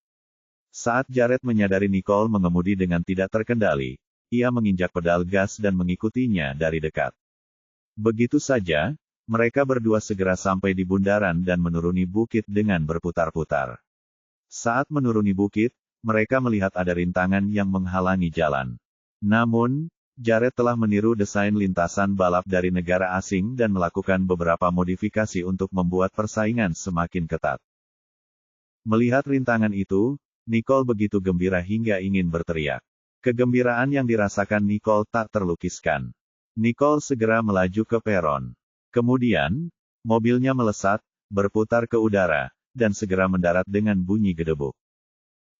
Speaker 1: Saat Jared menyadari Nicole mengemudi dengan tidak terkendali, ia menginjak pedal gas dan mengikutinya dari dekat. Begitu saja, mereka berdua segera sampai di bundaran dan menuruni bukit dengan berputar-putar. Saat menuruni bukit, mereka melihat ada rintangan yang menghalangi jalan. Namun, Jared telah meniru desain lintasan balap dari negara asing dan melakukan beberapa modifikasi untuk membuat persaingan semakin ketat. Melihat rintangan itu, Nicole begitu gembira hingga ingin berteriak. Kegembiraan yang dirasakan Nicole tak terlukiskan. Nicole segera melaju ke peron. Kemudian, mobilnya melesat, berputar ke udara, dan segera mendarat dengan bunyi gedebuk.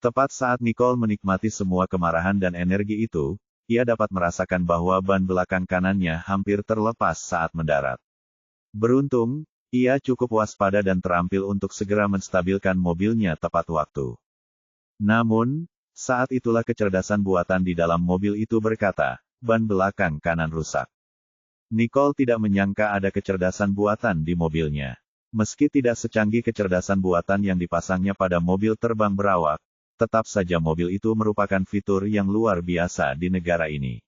Speaker 1: Tepat saat Nicole menikmati semua kemarahan dan energi itu, ia dapat merasakan bahwa ban belakang kanannya hampir terlepas saat mendarat. Beruntung, ia cukup waspada dan terampil untuk segera menstabilkan mobilnya tepat waktu. Namun, saat itulah kecerdasan buatan di dalam mobil itu berkata, ban belakang kanan rusak. Nicole tidak menyangka ada kecerdasan buatan di mobilnya. Meski tidak secanggih kecerdasan buatan yang dipasangnya pada mobil terbang berawak, tetap saja mobil itu merupakan fitur yang luar biasa di negara ini.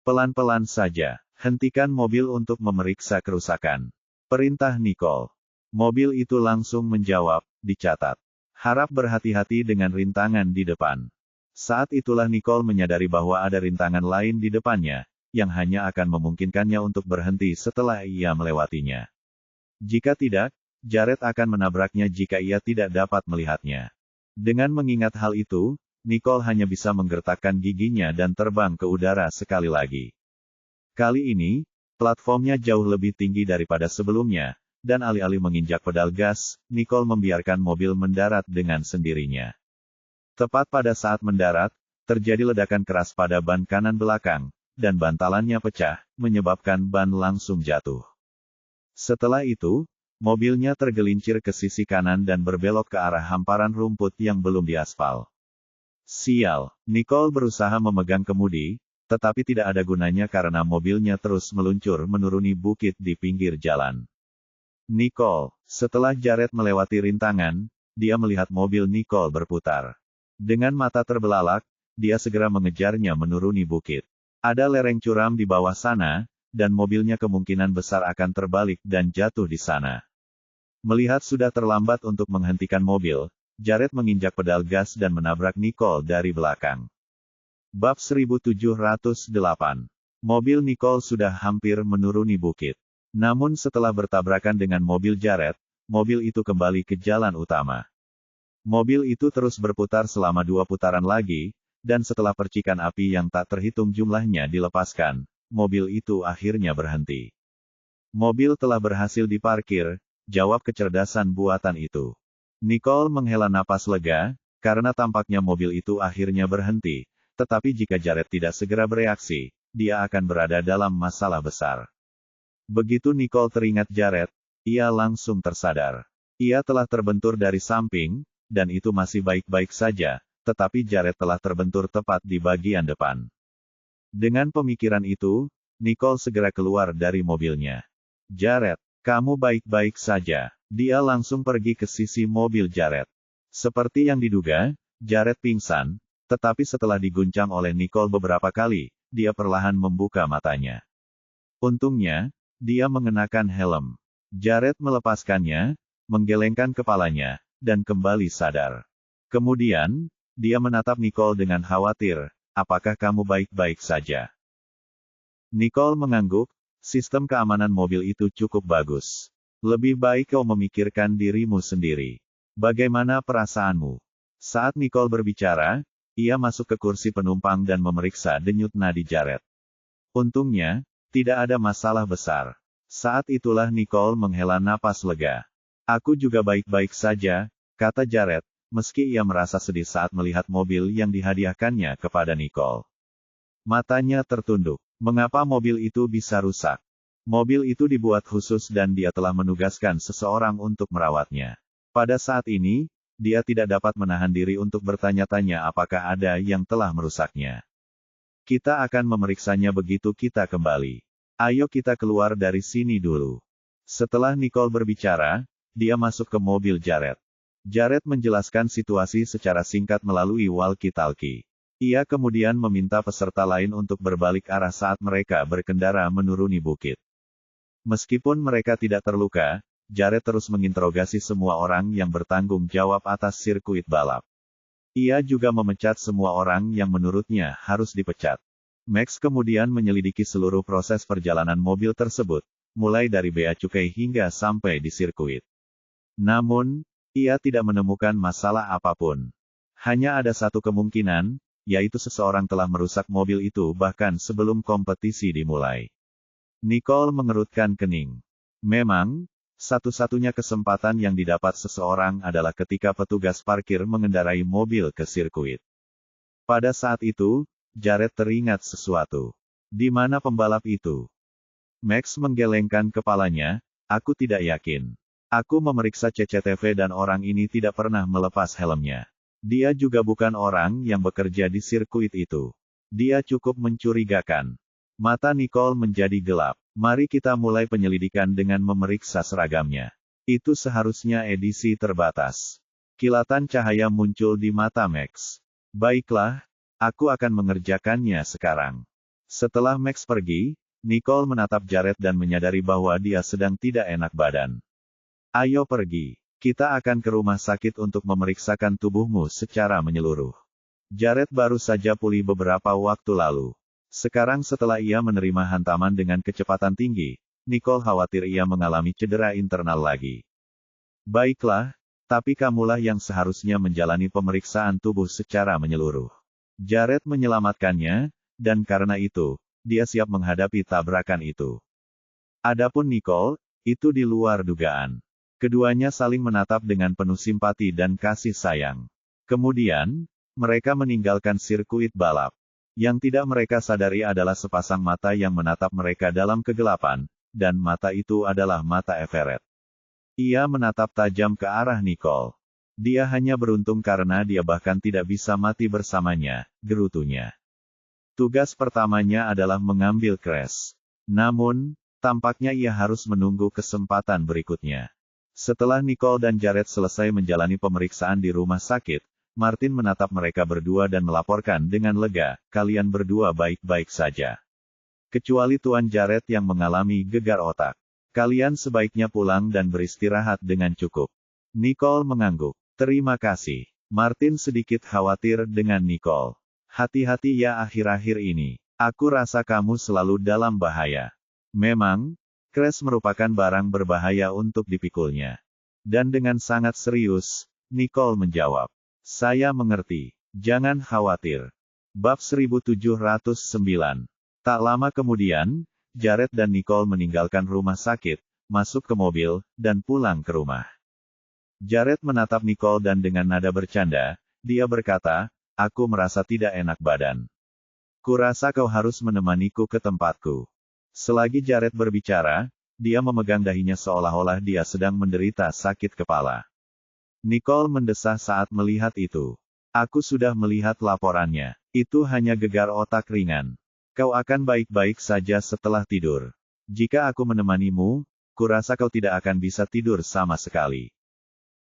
Speaker 1: Pelan-pelan saja, hentikan mobil untuk memeriksa kerusakan. Perintah Nicole. Mobil itu langsung menjawab, dicatat. Harap berhati-hati dengan rintangan di depan. Saat itulah Nicole menyadari bahwa ada rintangan lain di depannya, yang hanya akan memungkinkannya untuk berhenti setelah ia melewatinya. Jika tidak, Jared akan menabraknya jika ia tidak dapat melihatnya. Dengan mengingat hal itu, Nicole hanya bisa menggertakkan giginya dan terbang ke udara sekali lagi. Kali ini, platformnya jauh lebih tinggi daripada sebelumnya, dan alih-alih menginjak pedal gas, Nicole membiarkan mobil mendarat dengan sendirinya. Tepat pada saat mendarat, terjadi ledakan keras pada ban kanan belakang, dan bantalannya pecah, menyebabkan ban langsung jatuh. Setelah itu, mobilnya tergelincir ke sisi kanan dan berbelok ke arah hamparan rumput yang belum diaspal. Sial, Nicole berusaha memegang kemudi, tetapi tidak ada gunanya karena mobilnya terus meluncur menuruni bukit di pinggir jalan. Nicole, setelah Jared melewati rintangan, dia melihat mobil Nicole berputar. Dengan mata terbelalak, dia segera mengejarnya menuruni bukit. Ada lereng curam di bawah sana, dan mobilnya kemungkinan besar akan terbalik dan jatuh di sana. Melihat sudah terlambat untuk menghentikan mobil, Jared menginjak pedal gas dan menabrak Nicole dari belakang. Bab 1708. Mobil Nicole sudah hampir menuruni bukit. Namun setelah bertabrakan dengan mobil Jared, mobil itu kembali ke jalan utama. Mobil itu terus berputar selama 2 putaran lagi, dan setelah percikan api yang tak terhitung jumlahnya dilepaskan, mobil itu akhirnya berhenti. Mobil telah berhasil diparkir, jawab kecerdasan buatan itu. Nicole menghela napas lega, karena tampaknya mobil itu akhirnya berhenti, tetapi jika Jared tidak segera bereaksi, dia akan berada dalam masalah besar. Begitu Nicole teringat Jared, ia langsung tersadar. Ia telah terbentur dari samping, dan itu masih baik-baik saja, tetapi Jared telah terbentur tepat di bagian depan. Dengan pemikiran itu, Nicole segera keluar dari mobilnya. Jared, kamu baik-baik saja. Dia langsung pergi ke sisi mobil Jared. Seperti yang diduga, Jared pingsan, tetapi setelah diguncang oleh Nicole beberapa kali, dia perlahan membuka matanya. Untungnya, dia mengenakan helm. Jared melepaskannya, menggelengkan kepalanya, dan kembali sadar. Kemudian, dia menatap Nicole dengan khawatir, apakah kamu baik-baik saja? Nicole mengangguk, sistem keamanan mobil itu cukup bagus. Lebih baik kau memikirkan dirimu sendiri. Bagaimana perasaanmu? Saat Nicole berbicara, ia masuk ke kursi penumpang dan memeriksa denyut nadi Jared. Untungnya, tidak ada masalah besar. Saat itulah Nicole menghela napas lega. Aku juga baik-baik saja, kata Jared, meski ia merasa sedih saat melihat mobil yang dihadiahkannya kepada Nicole. Matanya tertunduk. Mengapa mobil itu bisa rusak? Mobil itu dibuat khusus dan dia telah menugaskan seseorang untuk merawatnya. Pada saat ini, dia tidak dapat menahan diri untuk bertanya-tanya apakah ada yang telah merusaknya. Kita akan memeriksanya begitu kita kembali. Ayo kita keluar dari sini dulu. Setelah Nicole berbicara, dia masuk ke mobil Jared. Jared menjelaskan situasi secara singkat melalui walkie-talkie. Ia kemudian meminta peserta lain untuk berbalik arah saat mereka berkendara menuruni bukit. Meskipun mereka tidak terluka, Jared terus menginterogasi semua orang yang bertanggung jawab atas sirkuit balap. Ia juga memecat semua orang yang menurutnya harus dipecat. Max kemudian menyelidiki seluruh proses perjalanan mobil tersebut, mulai dari bea cukai hingga sampai di sirkuit. Namun, ia tidak menemukan masalah apapun. Hanya ada satu kemungkinan, yaitu seseorang telah merusak mobil itu bahkan sebelum kompetisi dimulai. Nicole mengerutkan kening. Memang, satu-satunya kesempatan yang didapat seseorang adalah ketika petugas parkir mengendarai mobil ke sirkuit. Pada saat itu, Jared teringat sesuatu. Di mana pembalap itu? Max menggelengkan kepalanya, aku tidak yakin. Aku memeriksa CCTV dan orang ini tidak pernah melepas helmnya. Dia juga bukan orang yang bekerja di sirkuit itu. Dia cukup mencurigakan. Mata Nicole menjadi gelap. Mari kita mulai penyelidikan dengan memeriksa seragamnya. Itu seharusnya edisi terbatas. Kilatan cahaya muncul di mata Max. Baiklah, aku akan mengerjakannya sekarang. Setelah Max pergi, Nicole menatap Jared dan menyadari bahwa dia sedang tidak enak badan. Ayo pergi. Kita akan ke rumah sakit untuk memeriksakan tubuhmu secara menyeluruh. Jared baru saja pulih beberapa waktu lalu. Sekarang setelah ia menerima hantaman dengan kecepatan tinggi, Nicole khawatir ia mengalami cedera internal lagi. Baiklah, tapi kamulah yang seharusnya menjalani pemeriksaan tubuh secara menyeluruh. Jared menyelamatkannya, dan karena itu, dia siap menghadapi tabrakan itu. Adapun Nicole, itu di luar dugaan. Keduanya saling menatap dengan penuh simpati dan kasih sayang. Kemudian, mereka meninggalkan sirkuit balap. Yang tidak mereka sadari adalah sepasang mata yang menatap mereka dalam kegelapan, dan mata itu adalah mata Everett. Ia menatap tajam ke arah Nicole. Dia hanya beruntung karena dia bahkan tidak bisa mati bersamanya, gerutunya. Tugas pertamanya adalah mengambil Crash. Namun, tampaknya ia harus menunggu kesempatan berikutnya. Setelah Nicole dan Jared selesai menjalani pemeriksaan di rumah sakit, Martin menatap mereka berdua dan melaporkan dengan lega, kalian berdua baik-baik saja. Kecuali Tuan Jared yang mengalami gegar otak. Kalian sebaiknya pulang dan beristirahat dengan cukup. Nicole mengangguk. Terima kasih. Martin sedikit khawatir dengan Nicole. Hati-hati ya akhir-akhir ini. Aku rasa kamu selalu dalam bahaya. Memang, Crash merupakan barang berbahaya untuk dipikulnya. Dan dengan sangat serius, Nicole menjawab. Saya mengerti. Jangan khawatir. Bab 1709. Tak lama kemudian, Jared dan Nicole meninggalkan rumah sakit, masuk ke mobil, dan pulang ke rumah. Jared menatap Nicole dan dengan nada bercanda, dia berkata, aku merasa tidak enak badan. Kurasa kau harus menemaniku ke tempatku. Selagi Jared berbicara, dia memegang dahinya seolah-olah dia sedang menderita sakit kepala. Nicole mendesah saat melihat itu. Aku sudah melihat laporannya. Itu hanya gegar otak ringan. Kau akan baik-baik saja setelah tidur. Jika aku menemanimu, kurasa kau tidak akan bisa tidur sama sekali.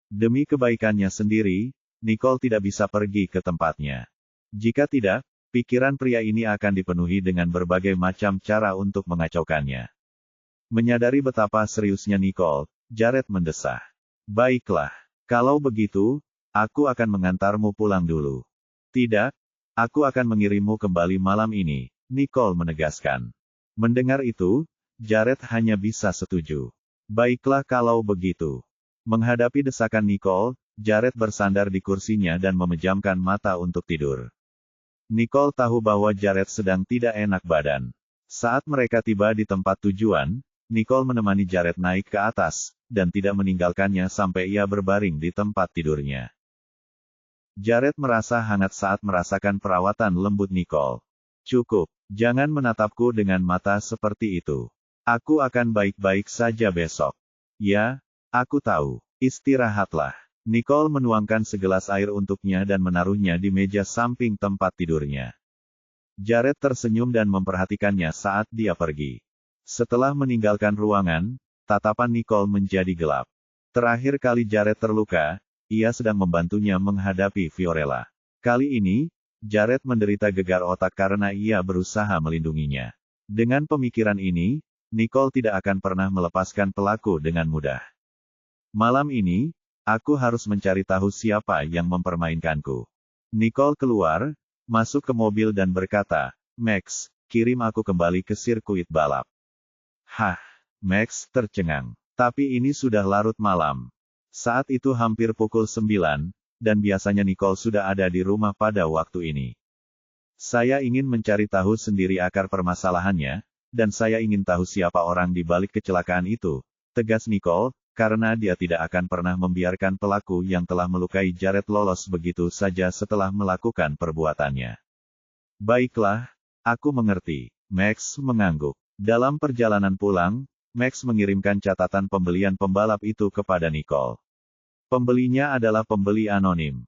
Speaker 1: Demi kebaikannya sendiri, Nicole tidak bisa pergi ke tempatnya. Jika tidak, pikiran pria ini akan dipenuhi dengan berbagai macam cara untuk mengacaukannya. Menyadari betapa seriusnya Nicole, Jared mendesah. Baiklah, kalau begitu, aku akan mengantarmu pulang dulu. Tidak, aku akan mengirimmu kembali malam ini, Nicole menegaskan. Mendengar itu, Jared hanya bisa setuju. Baiklah kalau begitu. Menghadapi desakan Nicole, Jared bersandar di kursinya dan memejamkan mata untuk tidur. Nicole tahu bahwa Jared sedang tidak enak badan. Saat mereka tiba di tempat tujuan, Nicole menemani Jared naik ke atas, dan tidak meninggalkannya sampai ia berbaring di tempat tidurnya. Jared merasa hangat saat merasakan perawatan lembut Nicole. Cukup, jangan menatapku dengan mata seperti itu. Aku akan baik-baik saja besok. Ya, aku tahu. Istirahatlah. Nicole menuangkan segelas air untuknya dan menaruhnya di meja samping tempat tidurnya. Jared tersenyum dan memperhatikannya saat dia pergi. Setelah meninggalkan ruangan, tatapan Nicole menjadi gelap. Terakhir kali Jared terluka, ia sedang membantunya menghadapi Fiorella. Kali ini, Jared menderita gegar otak karena ia berusaha melindunginya. Dengan pemikiran ini, Nicole tidak akan pernah melepaskan pelaku dengan mudah. Malam ini, aku harus mencari tahu siapa yang mempermainkanku. Nicole keluar, masuk ke mobil dan berkata, Max, kirim aku kembali ke sirkuit balap. Hah, Max tercengang. Tapi ini sudah larut malam. Saat itu hampir pukul 9, dan biasanya Nicole sudah ada di rumah pada waktu ini. Saya ingin mencari tahu sendiri akar permasalahannya, dan saya ingin tahu siapa orang di balik kecelakaan itu, tegas Nicole, karena dia tidak akan pernah membiarkan pelaku yang telah melukai Jared lolos begitu saja setelah melakukan perbuatannya. Baiklah, aku mengerti. Max mengangguk. Dalam perjalanan pulang, Max mengirimkan catatan pembelian pembalap itu kepada Nicole. Pembelinya adalah pembeli anonim.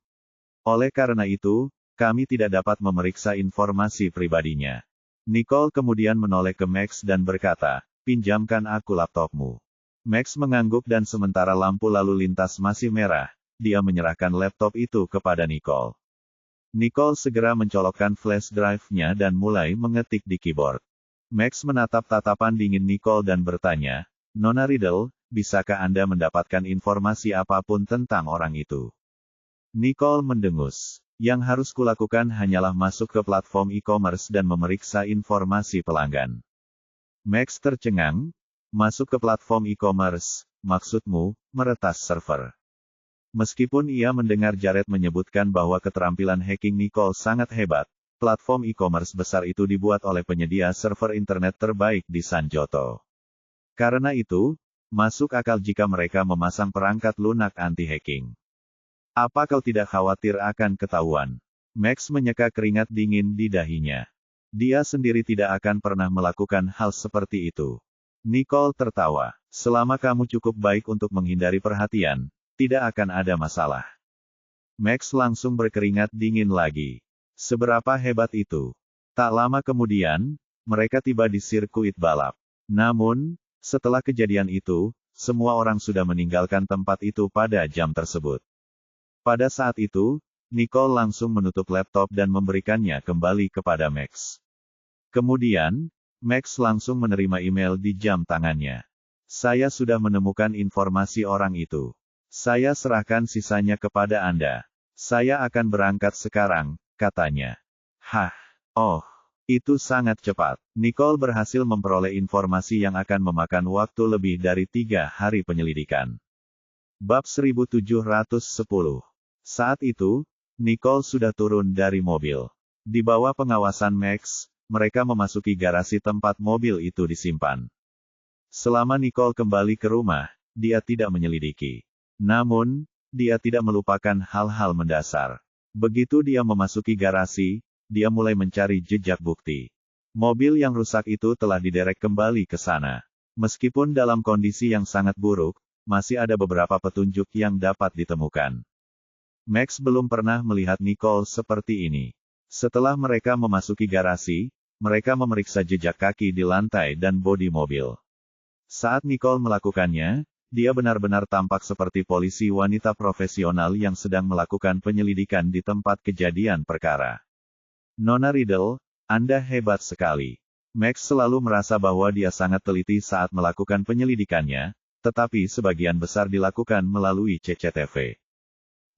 Speaker 1: Oleh karena itu, kami tidak dapat memeriksa informasi pribadinya. Nicole kemudian menoleh ke Max dan berkata, pinjamkan aku laptopmu. Max mengangguk dan sementara lampu lalu lintas masih merah, dia menyerahkan laptop itu kepada Nicole. Nicole segera mencolokkan flash drive-nya dan mulai mengetik di keyboard. Max menatap tatapan dingin Nicole dan bertanya, Nona Riddle, bisakah Anda mendapatkan informasi apapun tentang orang itu? Nicole mendengus. Yang harus kulakukan hanyalah masuk ke platform e-commerce dan memeriksa informasi pelanggan. Max tercengang. Masuk ke platform e-commerce, maksudmu, meretas server. Meskipun ia mendengar Jared menyebutkan bahwa keterampilan hacking Nicole sangat hebat, platform e-commerce besar itu dibuat oleh penyedia server internet terbaik di San Joto. Karena itu, masuk akal jika mereka memasang perangkat lunak anti-hacking. Apa kau tidak khawatir akan ketahuan? Max menyeka keringat dingin di dahinya. Dia sendiri tidak akan pernah melakukan hal seperti itu. Nicole tertawa. Selama kamu cukup baik untuk menghindari perhatian, tidak akan ada masalah. Max langsung berkeringat dingin lagi. Seberapa hebat itu? Tak lama kemudian, mereka tiba di sirkuit balap. Namun, setelah kejadian itu, semua orang sudah meninggalkan tempat itu pada jam tersebut. Pada saat itu, Nicole langsung menutup laptop dan memberikannya kembali kepada Max. Kemudian, Max langsung menerima email di jam tangannya. Saya sudah menemukan informasi orang itu. Saya serahkan sisanya kepada Anda. Saya akan berangkat sekarang, katanya. Hah, oh, itu sangat cepat. Nicole berhasil memperoleh informasi yang akan memakan waktu lebih dari 3 hari penyelidikan. Bab 1710. Saat itu, Nicole sudah turun dari mobil. Di bawah pengawasan Max, mereka memasuki garasi tempat mobil itu disimpan. Selama Nicole kembali ke rumah, dia tidak menyelidiki. Namun, dia tidak melupakan hal-hal mendasar. Begitu dia memasuki garasi, dia mulai mencari jejak bukti. Mobil yang rusak itu telah diderek kembali ke sana. Meskipun dalam kondisi yang sangat buruk, masih ada beberapa petunjuk yang dapat ditemukan. Max belum pernah melihat Nicole seperti ini. Setelah mereka memasuki garasi, mereka memeriksa jejak kaki di lantai dan bodi mobil. Saat Nicole melakukannya, dia benar-benar tampak seperti polisi wanita profesional yang sedang melakukan penyelidikan di tempat kejadian perkara. Nona Riddle, Anda hebat sekali. Max selalu merasa bahwa dia sangat teliti saat melakukan penyelidikannya, tetapi sebagian besar dilakukan melalui CCTV.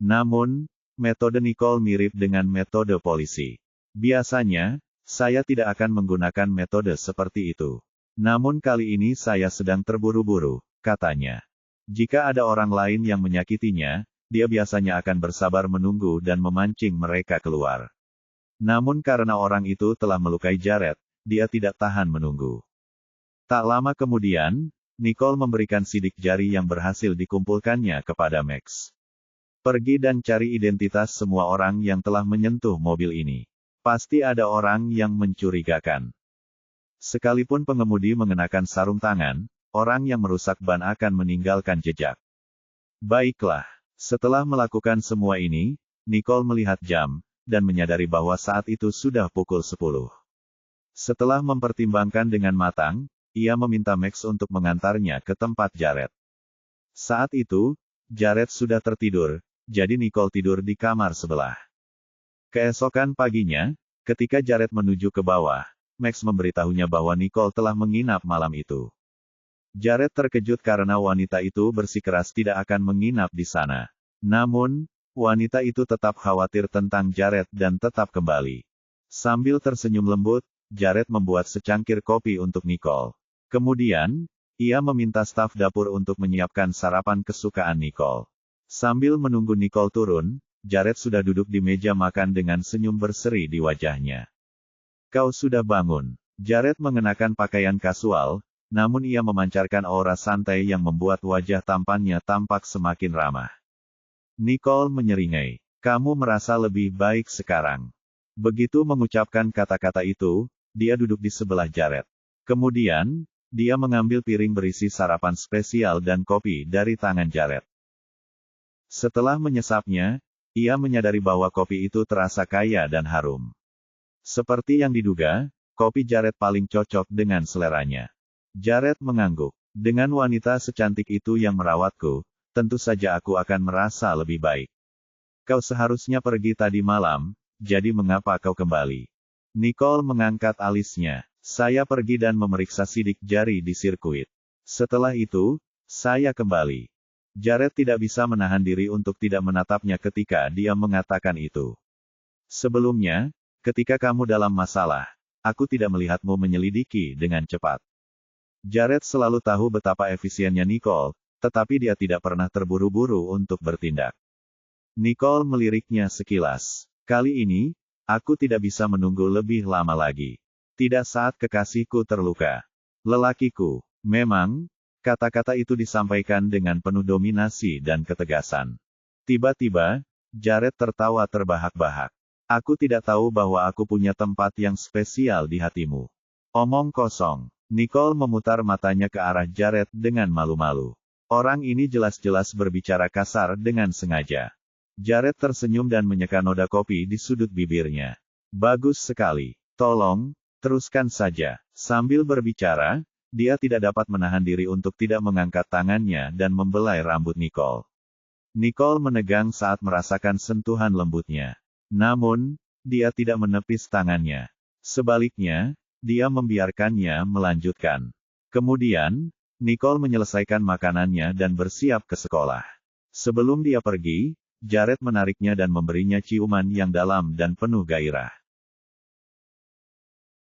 Speaker 1: Namun, metode Nicole mirip dengan metode polisi. Biasanya, saya tidak akan menggunakan metode seperti itu. Namun kali ini saya sedang terburu-buru, katanya. Jika ada orang lain yang menyakitinya, dia biasanya akan bersabar menunggu dan memancing mereka keluar. Namun karena orang itu telah melukai Jared, dia tidak tahan menunggu. Tak lama kemudian, Nicole memberikan sidik jari yang berhasil dikumpulkannya kepada Max. Pergi dan cari identitas semua orang yang telah menyentuh mobil ini. Pasti ada orang yang mencurigakan. Sekalipun pengemudi mengenakan sarung tangan, orang yang merusak ban akan meninggalkan jejak. Baiklah, setelah melakukan semua ini, Nicole melihat jam, dan menyadari bahwa saat itu sudah pukul 10. Setelah mempertimbangkan dengan matang, ia meminta Max untuk mengantarnya ke tempat Jared. Saat itu, Jared sudah tertidur, jadi Nicole tidur di kamar sebelah. Keesokan paginya, ketika Jared menuju ke bawah, Max memberitahunya bahwa Nicole telah menginap malam itu. Jared terkejut karena wanita itu bersikeras tidak akan menginap di sana. Namun, wanita itu tetap khawatir tentang Jared dan tetap kembali. Sambil tersenyum lembut, Jared membuat secangkir kopi untuk Nicole. Kemudian, ia meminta staf dapur untuk menyiapkan sarapan kesukaan Nicole. Sambil menunggu Nicole turun, Jared sudah duduk di meja makan dengan senyum berseri di wajahnya. Kau sudah bangun. Jared mengenakan pakaian kasual, namun ia memancarkan aura santai yang membuat wajah tampannya tampak semakin ramah. Nicole menyeringai. Kamu merasa lebih baik sekarang. Begitu mengucapkan kata-kata itu, dia duduk di sebelah Jared. Kemudian, dia mengambil piring berisi sarapan spesial dan kopi dari tangan Jared. Setelah menyesapnya, ia menyadari bahwa kopi itu terasa kaya dan harum. Seperti yang diduga, kopi Jared paling cocok dengan seleranya. Jared mengangguk. Dengan wanita secantik itu yang merawatku, tentu saja aku akan merasa lebih baik. Kau seharusnya pergi tadi malam, jadi mengapa kau kembali? Nicole mengangkat alisnya. Saya pergi dan memeriksa sidik jari di sirkuit. Setelah itu, saya kembali. Jared tidak bisa menahan diri untuk tidak menatapnya ketika dia mengatakan itu. Sebelumnya, ketika kamu dalam masalah, aku tidak melihatmu menyelidiki dengan cepat. Jared selalu tahu betapa efisiennya Nicole, tetapi dia tidak pernah terburu-buru untuk bertindak. Nicole meliriknya sekilas. Kali ini, aku tidak bisa menunggu lebih lama lagi. Tidak saat kekasihku terluka. Lelakiku. Memang, kata-kata itu disampaikan dengan penuh dominasi dan ketegasan. Tiba-tiba, Jared tertawa terbahak-bahak. Aku tidak tahu bahwa aku punya tempat yang spesial di hatimu. Omong kosong. Nicole memutar matanya ke arah Jared dengan malu-malu. Orang ini jelas-jelas berbicara kasar dengan sengaja. Jared tersenyum dan menyeka noda kopi di sudut bibirnya. Bagus sekali. Tolong, teruskan saja. Sambil berbicara, dia tidak dapat menahan diri untuk tidak mengangkat tangannya dan membelai rambut Nicole. Nicole menegang saat merasakan sentuhan lembutnya. Namun, dia tidak menepis tangannya. Sebaliknya, dia membiarkannya melanjutkan. Kemudian, Nicole menyelesaikan makanannya dan bersiap ke sekolah. Sebelum dia pergi, Jared menariknya dan memberinya ciuman yang dalam dan penuh gairah.